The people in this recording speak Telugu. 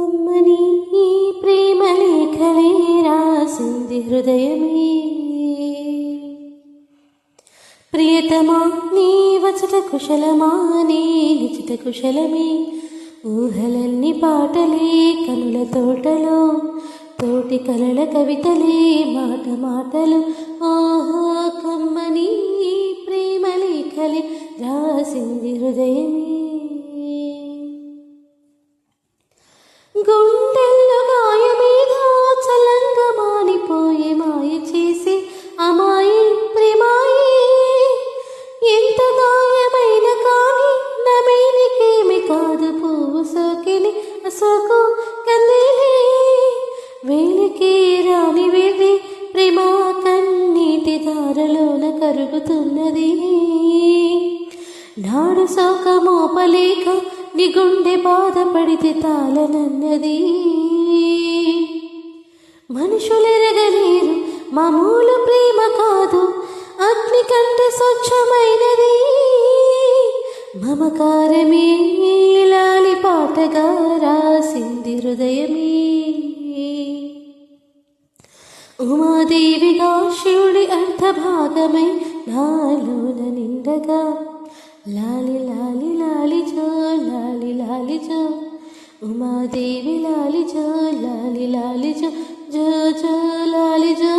కమ్మని ఈ ప్రేమ లేఖలే రాసింది హృదయమే. ప్రియతమా నీ వచట కుశలమా, నీ నిచిత కుశలమే. ఊహలన్నీ పాటలే కనుల తోటలో, తోటి కలల కవితలే మాట మాటలు. ఓహో కమ్మని ప్రేమ లేఖలే రాసింది హృదయమే. గుండెల్లో గాయమేదో చలంగా మానిపోయే మాయ చేసి అమాయి ప్రేమాయి. ఎంత గాయమైన కానీ నమేనికేమి కాదు, పువ్వు సోకిలి అసోకు కందిలే. వేలికి రాని వేది ప్రేమ కన్నీటి దారలోన కరుగుతున్నది. నాడు సోక మోపలేక నీ గుండె బాధపడితే తాళనన్నది. మనుషులెరగలేరు మామూలు ప్రేమ కాదు, అగ్ని కంటే స్వచ్ఛమైనది. మమకారమే లాలి పాటగా రాసింది హృదయమే. ఉమాదేవిగా శివుడి అర్ధభాగమై నాలోన నిండగా. లాలి లాలి లాలి జో లాలి లాలి జో, ఉమాదేవి లాలి జో లాలి లాలి జో, జో జో లాలి జో.